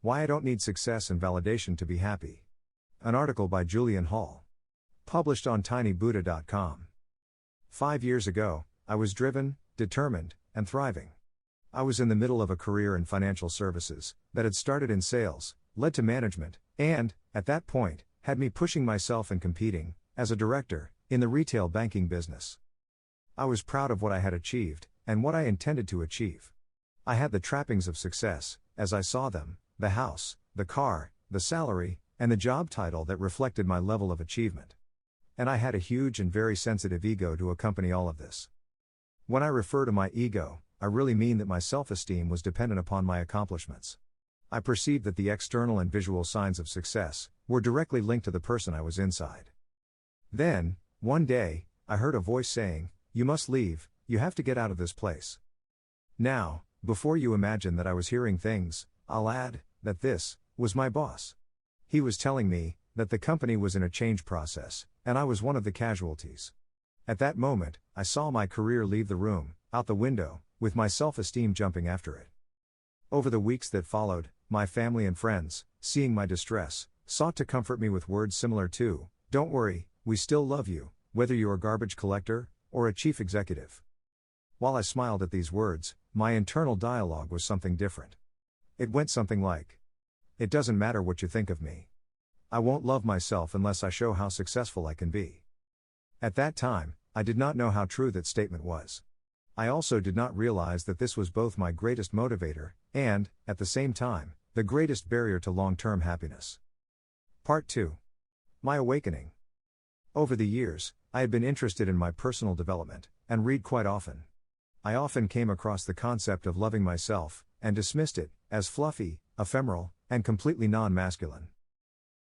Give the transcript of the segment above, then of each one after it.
Why I Don't Need Success and Validation to Be Happy. An article by Julian Hall. Published on tinybuddha.com. 5 years ago, I was driven, determined, and thriving. I was in the middle of a career in financial services that had started in sales, led to management, and, at that point, had me pushing myself and competing, as a director, in the retail banking business. I was proud of what I had achieved, and what I intended to achieve. I had the trappings of success, as I saw them: the house, the car, the salary, and the job title that reflected my level of achievement. And I had a huge and very sensitive ego to accompany all of this. When I refer to my ego, I really mean that my self-esteem was dependent upon my accomplishments. I perceived that the external and visual signs of success were directly linked to the person I was inside. Then, one day, I heard a voice saying, "You must leave, you have to get out of this place." Now, before you imagine that I was hearing things, I'll add that this was my boss. He was telling me that the company was in a change process, and I was one of the casualties. At that moment, I saw my career leave the room, out the window, with my self-esteem jumping after it. Over the weeks that followed, my family and friends, seeing my distress, sought to comfort me with words similar to, "Don't worry, we still love you, whether you're a garbage collector or a chief executive." While I smiled at these words, my internal dialogue was something different. It went something like, "It doesn't matter what you think of me. I won't love myself unless I show how successful I can be." At that time, I did not know how true that statement was. I also did not realize that this was both my greatest motivator, and, at the same time, the greatest barrier to long-term happiness. Part 2. My Awakening. Over the years, I had been interested in my personal development, and read quite often. I often came across the concept of loving myself, and dismissed it as fluffy, ephemeral, and completely non-masculine.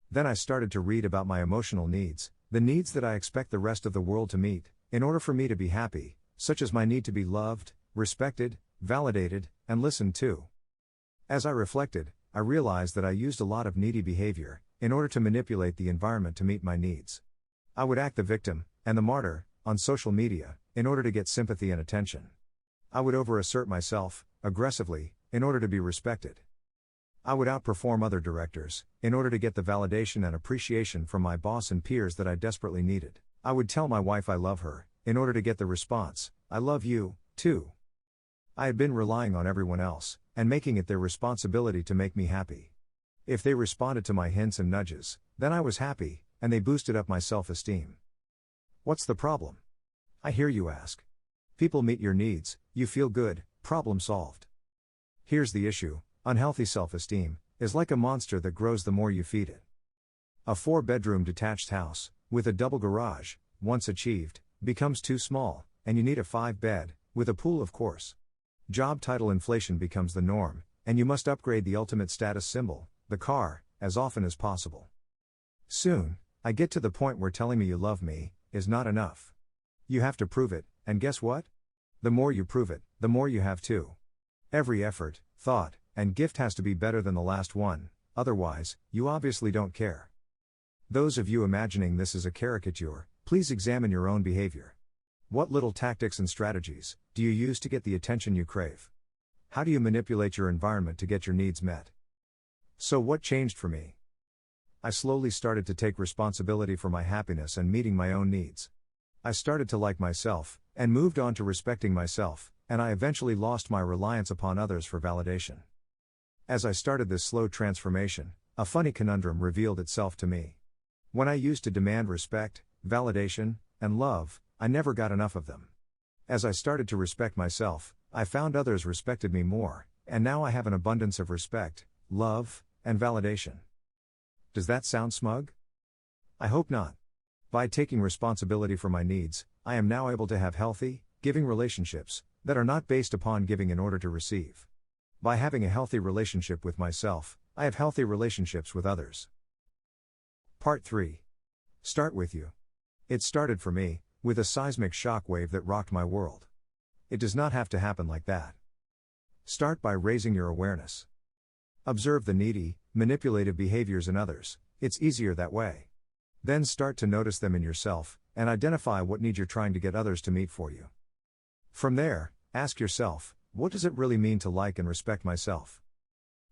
Then I started to read about my emotional needs, the needs that I expect the rest of the world to meet, in order for me to be happy, such as my need to be loved, respected, validated, and listened to. As I reflected, I realized that I used a lot of needy behavior, in order to manipulate the environment to meet my needs. I would act the victim, and the martyr, on social media, in order to get sympathy and attention. I would overassert myself, aggressively, in order to be respected. I would outperform other directors, in order to get the validation and appreciation from my boss and peers that I desperately needed. I would tell my wife I love her, in order to get the response, "I love you, too." I had been relying on everyone else, and making it their responsibility to make me happy. If they responded to my hints and nudges, then I was happy, and they boosted up my self-esteem. What's the problem? I hear you ask. People meet your needs, you feel good, problem solved. Here's the issue: unhealthy self-esteem is like a monster that grows the more you feed it. A 4-bedroom detached house, with a double garage, once achieved, becomes too small, and you need a 5-bed, with a pool of course. Job title inflation becomes the norm, and you must upgrade the ultimate status symbol, the car, as often as possible. Soon, I get to the point where telling me you love me is not enough. You have to prove it, and guess what? The more you prove it, the more you have to. Every effort, thought, and gift has to be better than the last one, otherwise, you obviously don't care. Those of you imagining this as a caricature, please examine your own behavior. What little tactics and strategies do you use to get the attention you crave? How do you manipulate your environment to get your needs met? So what changed for me? I slowly started to take responsibility for my happiness and meeting my own needs. I started to like myself, and moved on to respecting myself, and I eventually lost my reliance upon others for validation. As I started this slow transformation, a funny conundrum revealed itself to me. When I used to demand respect, validation, and love, I never got enough of them. As I started to respect myself, I found others respected me more, and now I have an abundance of respect, love, and validation. Does that sound smug? I hope not. By taking responsibility for my needs, I am now able to have healthy, giving relationships that are not based upon giving in order to receive. By having a healthy relationship with myself, I have healthy relationships with others. Part 3. Start with you. It started for me, with a seismic shock wave that rocked my world. It does not have to happen like that. Start by raising your awareness. Observe the needy, manipulative behaviors in others, it's easier that way. Then start to notice them in yourself, and identify what need you're trying to get others to meet for you. From there, ask yourself, what does it really mean to like and respect myself?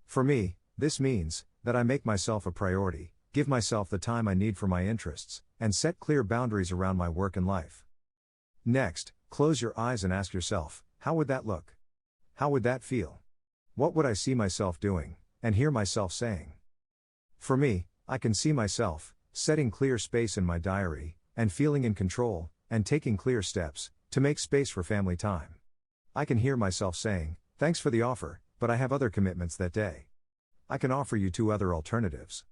For me, This means that I make myself a priority, give myself the time I need for my interests, and set clear boundaries around my work and life. Next, close your eyes and ask yourself, how would that look? How would that feel? What would I see myself doing, and hear myself saying? For me, I can see myself setting clear space in my diary, and feeling in control, and taking clear steps to make space for family time. I can hear myself saying, thanks for the offer, but I have other commitments that day. I can offer you 2 other alternatives.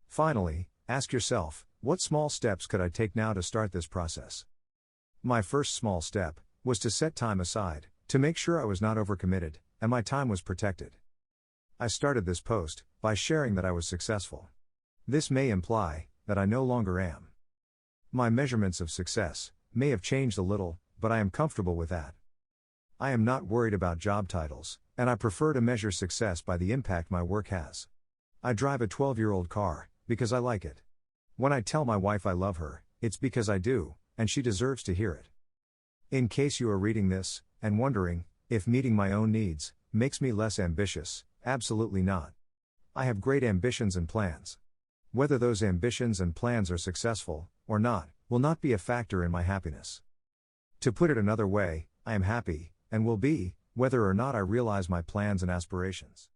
Finally, ask yourself, what small steps could I take now to start this process? My first small step was to set time aside, to make sure I was not overcommitted, and my time was protected. I started this post by sharing that I was successful. This may imply that I no longer am. My measurements of success may have changed a little, but I am comfortable with that. I am not worried about job titles, and I prefer to measure success by the impact my work has. I drive a 12-year-old car because I like it. When I tell my wife I love her, it's because I do, and she deserves to hear it. In case you are reading this and wondering if meeting my own needs makes me less ambitious, absolutely not. I have great ambitions and plans. Whether those ambitions and plans are successful or not will not be a factor in my happiness. To put it another way, I am happy, and will be, whether or not I realize my plans and aspirations.